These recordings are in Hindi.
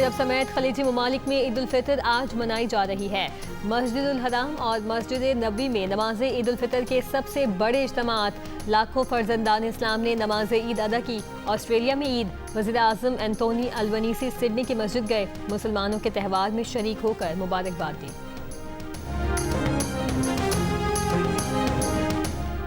अरब समेत खलीजी ममालिक में ईद उल फितर आज मनाई जा रही है। मस्जिद उल हराम और मस्जिद नबी में नमाज ईद उल फितर के सबसे बड़े इज्तिमात। लाखों फर्जंदान इस्लाम ने नमाज ईद अदा की। ऑस्ट्रेलिया में ईद, वज़ीर आज़म एंटोनी अल्बनीसी सिडनी की मस्जिद गए, मुसलमानों के त्यौहार में शरीक होकर मुबारकबाद दी।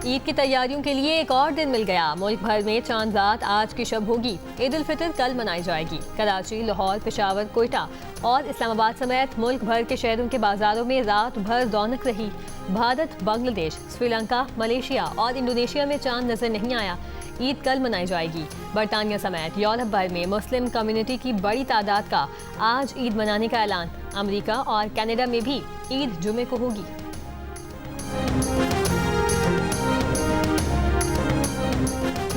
ईद की तैयारियों के लिए एक और दिन मिल गया। मुल्क भर में चांद रात आज की शब होगी। ईद उल फितर कल मनाई जाएगी। कराची, लाहौर, पेशावर, कोयटा और इस्लामाबाद समेत मुल्क भर के शहरों के बाजारों में रात भर रौनक रही। भारत, बांग्लादेश, श्रीलंका, मलेशिया और इंडोनेशिया में चांद नजर नहीं आया। ईद कल मनाई जाएगी। बरतानिया समेत यूरोप भर में मुस्लिम कम्युनिटी की बड़ी तादाद का आज ईद मनाने का ऐलान। अमेरिका और कनाडा में भी ईद जुमे को होगी।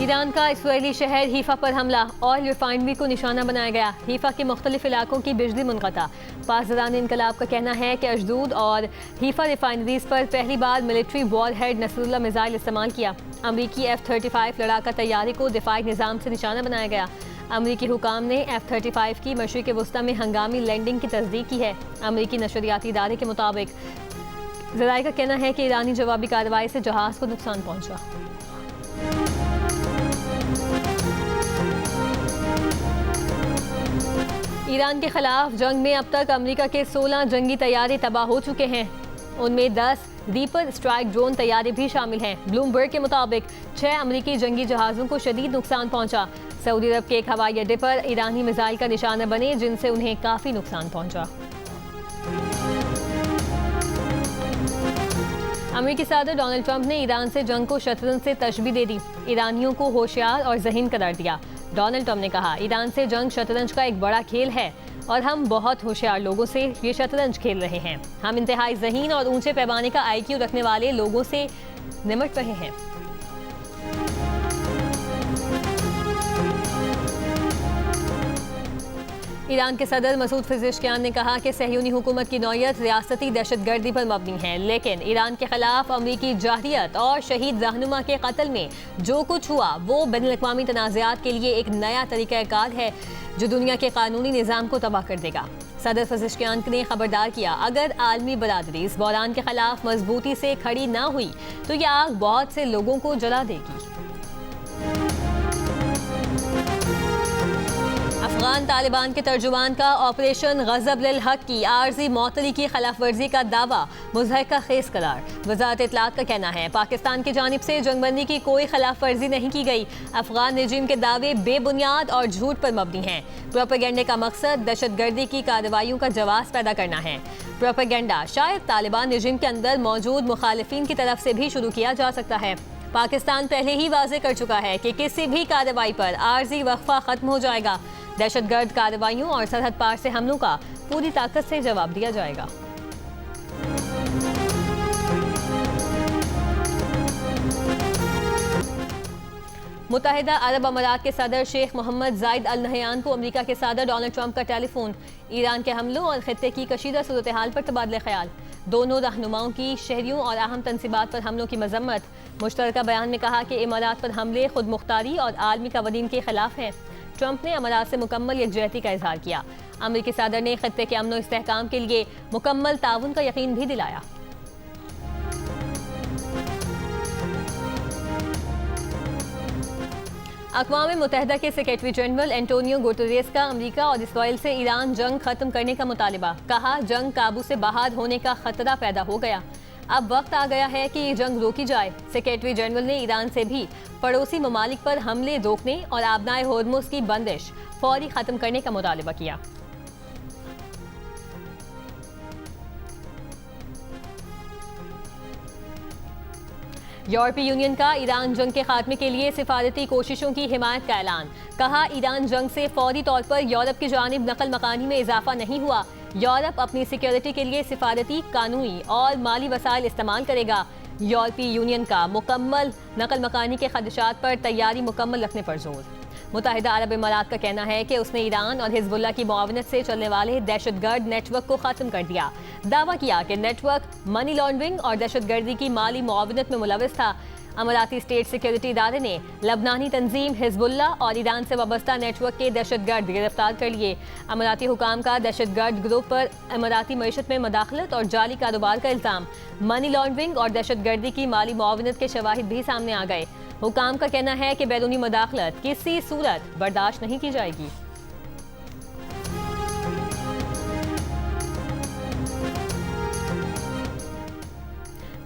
ईरान का इसराइली शहर हीफा पर हमला, ऑयल रिफाइनरी को निशाना बनाया गया। हीफा के मुख्तलिफ इलाकों की बिजली मुनक़ता। पासदारान इनकलाब का कहना है कि अशदूद और हीफा रिफाइनरीज पर पहली बार military warhead Nasrallah missile इस्तेमाल किया। अमरीकी F-35 लड़ाका तैयारी को दिफाई निज़ाम से निशाना बनाया गया। अमरीकी हुकाम ने F-35 की मशरिक़ वस्ता में हंगामी लैंडिंग की तस्दीक की है। अमरीकी नशरियाती इदारे के मुताबिक ज़राए का कहना है कि ईरानी जवाबी कार्रवाई से जहाज़ को नुकसान पहुँचा। ईरान के खिलाफ जंग में अब तक अमेरिका के 16 जंगी तैयारे तबाह हो चुके हैं। उनमें 10 रीपर स्ट्राइक ड्रोन तैयारे भी शामिल हैं। ब्लूमबर्ग के मुताबिक 6 अमेरिकी जंगी जहाज़ों को शदीद नुकसान पहुंचा। सऊदी अरब के एक हवाई अड्डे पर ईरानी मिसाइल का निशाना बने, जिनसे उन्हें काफ़ी नुकसान पहुंचा। अमेरिकी सदर डोनाल्ड ट्रंप ने ईरान से जंग को शतरंज से तशबीह दे दी। ईरानियों को होशियार और ज़हीन करार दिया। डोनाल्ड ट्रंप ने कहा, ईरान से जंग शतरंज का एक बड़ा खेल है और हम बहुत होशियार लोगों से ये शतरंज खेल रहे हैं। हम इंतहाई ज़हीन और ऊंचे पैमाने का IQ रखने वाले लोगों से निमट रहे हैं। ईरान के सदर मसूद पेज़ेश्कियान ने कहा कि सहयूनी हुकूमत की नौयत रियासती दहशतगर्दी पर मबनी है, लेकिन ईरान के खिलाफ अमरीकी जाहिरियत और शहीद रहनुमा के कत्ल में जो कुछ हुआ वो बैनुल-अक़वामी तनाज़ात के लिए एक नया तरीक़ाकार है जो दुनिया के कानूनी निज़ाम को तबाह कर देगा। सदर पेज़ेश्कियान ने खबरदार किया, अगर आलमी बरादरी इस बहरान के खिलाफ मजबूती से खड़ी ना हुई तो यह आग बहुत से लोगों को जला देगी। अफगान तालिबान के तर्जुमान का ऑपरेशन गज़ब लिल हक की आर्जी मौतली की खिलाफ वर्जी का दावा मुज़हका खेज करार। वज़ारत इत्तलात का कहना है, पाकिस्तान की जानिब से जंगबंदी की कोई खिलाफ वर्जी नहीं की गई। अफगान रजीम के दावे बेबुनियाद और झूठ पर मबनी हैं। प्रोपेगेंडे का मकसद दहशतगर्दी की कार्रवाइयों का जवाब पैदा करना है। प्रोपेगेंडा शायद तालिबान रजीम के अंदर मौजूद मुखालिफिन की तरफ से भी शुरू किया जा सकता है। पाकिस्तान पहले ही वाज़े कर चुका है कि किसी भी कार्रवाई पर आर्जी वक्फा खत्म हो जाएगा। दहशतगर्द कार्रवाइयों और सरहद पार से हमलों का पूरी ताकत से जवाब दिया जाएगा। मुत्तहिदा अरब अमारात के सदर शेख मोहम्मद जायद अल नहयान को अमेरिका के सदर डोनाल्ड ट्रंप का टेलीफोन। ईरान के हमलों और खित्ते की कशीदा सूरत हाल पर तबादले ख्याल। दोनों रहनुमाओं की शहरियों और अहम तनसीबात पर हमलों की मजम्मत। मुश्तरका बयान में कहा कि इमारात पर हमले खुद मुख्तारी और आलमी कवानीन के खिलाफ हैं। ट्रंप ने अमारात से मुकम्मल यकजहती का इजहार किया। अमेरिकी सदर ने खित्ते के अमन और इस्तेहकाम के लिए मुकम्मल ताउन का यकीन भी दिलाया। अक़वाम मुत्तहिदा के सेक्रेटरी जनरल एंटोनियो गुटेरेस का अमेरिका और इसराइल से ईरान जंग खत्म करने का मुतालिबा। कहा, जंग काबू से बाहर होने का खतरा पैदा हो गया, अब वक्त आ गया है कि ये जंग रोकी जाए। सेक्रेटरी जनरल ने ईरान से भी पड़ोसी ममालिक पर हमले रोकने और आबनाए होर्मुज़ की बंदिश फौरी खत्म करने का मुतालिबा किया। यूरोपीय यूनियन का ईरान जंग के खात्मे के लिए सिफारती कोशिशों की हिमायत का ऐलान। कहा, ईरान जंग से फौरी तौर पर यूरोप की जानिब नकल मकानी में इजाफा नहीं हुआ। यूरोप अपनी सिक्योरिटी के लिए सिफारती, कानूनी और माली वसाइल इस्तेमाल करेगा। यूरोपीय यूनियन का मुकम्मल नकल मकानी के खदशात पर तैयारी मुकम्मल रखने पर जोर। मुत्तहिदा अरब इमारात का कहना है कि उसने ईरान और हिजबुल्लाह की मुआवनत से चलने वाले दहशतगर्द नेटवर्क को ख़त्म कर दिया। दावा किया कि नेटवर्क मनी लॉन्ड्रिंग और दहशतगर्दी की माली मुआवनत में मुलविस था। अमाराती स्टेट सिक्योरिटी इदारे ने लबनानी तंजीम हिजबुल्ला और ईरान से वाबस्ता नेटवर्क के दहशतगर्द गिरफ्तार कर लिए। अमाराती हुकाम का दहशतगर्द ग्रुप पर अमाराती मईशत में मदाखलत और जाली कारोबार का इल्ज़ाम, मनी लॉन्ड्रिंग और दहशतगर्दी की माली मुआवनत के शवाहिद भी सामने आ गए। हुकाम का कहना है कि बैरूनी मदाखलत किसी सूरत बर्दाश्त नहीं की जाएगी।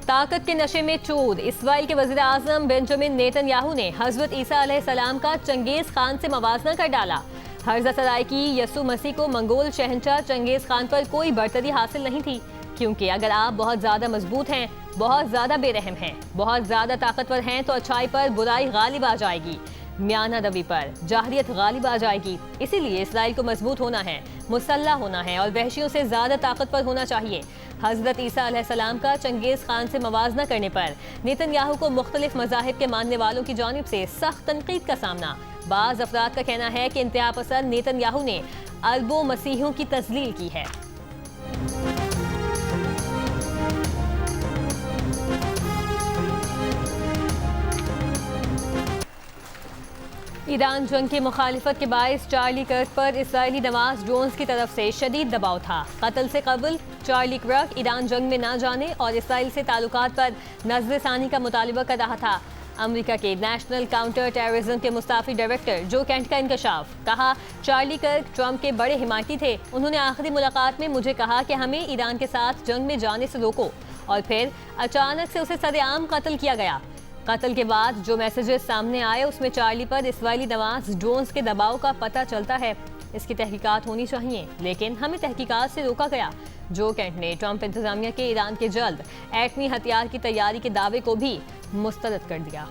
ताकत के नशे में चूर, इसराइल के वज़ीर आज़म बेंजामिन नेतन्याहू ने हज़रत ईसा अलैहिस्सलाम का चंगेज़ खान से मवाजना कर डाला। हर्जा सराय की यसु मसीह को मंगोल शहंशाह चंगेज़ खान पर कोई बरतरी हासिल नहीं थी, क्योंकि अगर आप बहुत ज़्यादा मजबूत हैं, बहुत ज़्यादा बेरहम हैं, बहुत ज़्यादा ताकतवर हैं तो अच्छाई पर बुराई गालिब आ जाएगी, म्याना रवि पर जाहरियत गालिब आ जाएगी। इसीलिए इसराइल को मजबूत होना है, मुसल्लह होना है और वहशियों से ज़्यादा ताकतवर होना चाहिए। हज़रत ईसा अलैहिस्सलाम का चंगेज़ खान से मवाजना करने पर नेतन्याहू को मुख्तलिफ मज़ाहिब के मानने वालों की जानिब से सख्त तनकीद का सामना। बाज़ अफराद का कहना है कि इंतहा पसंद नेतन्याहू ने अरबों मसीहियों की तज़लील की है। ईरान जंग की मुखालिफत के बायस चार्ली कर्क पर इसराइली नवाज जोन्स की तरफ से शदीद दबाव था। कत्ल से कबल चार्ली कर्क ईरान जंग में न जाने और इसराइल से ताल्लुकात पर नज़र-ए-सानी का मुतालिबा कर रहा था। अमेरिका के नेशनल काउंटर टेररिज्म के मुस्ताफी डायरेक्टर जो कैंट का इंकशाफ, कहा चार्ली कर्क ट्रंप के बड़े हिमायती थे। उन्होंने आखिरी मुलाकात में मुझे कहा कि हमें ईरान के साथ जंग में जाने से रोको, और फिर अचानक से उसे सरेआम कत्ल किया गया। कत्ल के बाद जो मैसेजेस सामने आए उसमें चार्ली पर इसराइली नवाज जोन्स के दबाव का पता चलता है। इसकी तहकीकात होनी चाहिए, लेकिन हमें तहकीकात से रोका गया। जो कैंट ने ट्रंप इंतजामिया के ईरान के जल्द एटमी हथियार की तैयारी के दावे को भी मुस्तरद कर दिया।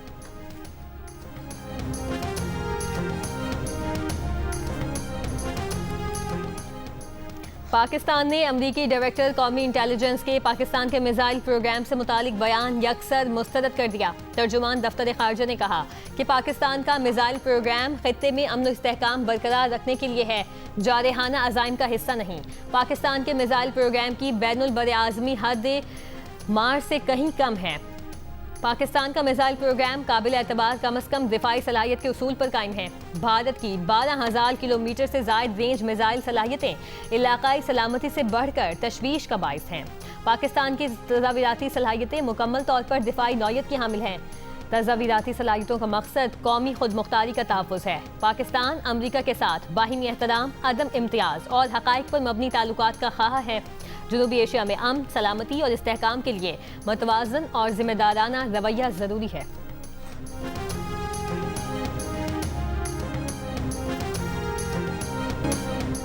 पाकिस्तान ने अमरीकी डायरेक्टर कौमी इंटेलिजेंस के पाकिस्तान के मिसाइल प्रोग्राम से मुतालिक बयान यकसर मुस्तरद कर दिया। तर्जुमान दफ्तर खारजा ने कहा कि पाकिस्तान का मिसाइल प्रोग्राम खित्ते में अमन और इस्तेहकाम बरकरार रखने के लिए है, जारहाना अज़ाइम का हिस्सा नहीं। पाकिस्तान के मिसाइल प्रोग्राम की बैनुल बरआज़मी हद मार से कहीं कम है। पाकिस्तान का मिसाइल प्रोग्राम काबिल एतबार कम अज़ कम दिफाई सलाहियत के उसूल पर कायम है। भारत की 12,000 किलोमीटर से ज़ायद रेंज मिसाइल सलाहियतें इलाकाई सलामती से बढ़कर तशवीश का बाइस हैं। पाकिस्तान की तज़ाविराती सलाहियतें मुकम्मल तौर पर दिफाई नौयत की हामिल हैं। तज़ाविराती सलाहियतों का मकसद कौमी खुद मुख्तारी का तहफ़्फ़ुज़ है। पाकिस्तान अमरीका के साथ बाहिमी एहतराम, अदम इम्तियाज़ और हक़ाइक़ पर मबनी ताल्लुकात का ख़्वाह है। जनूबी एशिया में अमन, सलामती और इस्तेहकाम के लिए मतवाज़न और जिम्मेदाराना रवैया ज़रूरी है।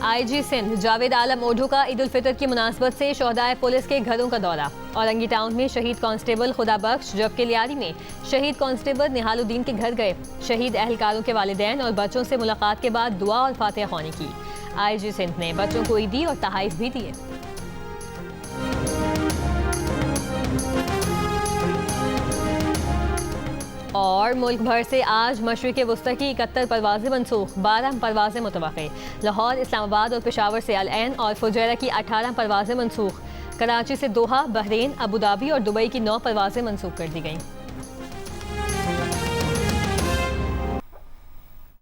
IG सिंध जावेद आलम ओढो का ईद उल फितर की मुनासबत से शोहदाए पुलिस के घरों का दौरा। औरंगी टाउन में शहीद कांस्टेबल खुदा बख्श, जबकि लियारी में शहीद कांस्टेबल निहालुद्दीन के घर गए। शहीद अहलकारों के वालिदैन और बच्चों से मुलाकात के बाद दुआ और फातिहा ख्वानी की। IG सिंध ने बच्चों को ईदी और तहाइफ भी दिए। और मुल्क भर से आज मशरिक़ वस्ता की 71 परवाज़ें मनसूख, 12 परवाज़ें मुतवक्के। लाहौर, इस्लामाबाद और पेशावर से अल ऐन और फुजैरा की 18 परवाज़ें मनसूख। कराची से दोहा, बहरीन, अबू धाबी और दुबई की 9 परवाज़ें मनसूख कर दी गईं।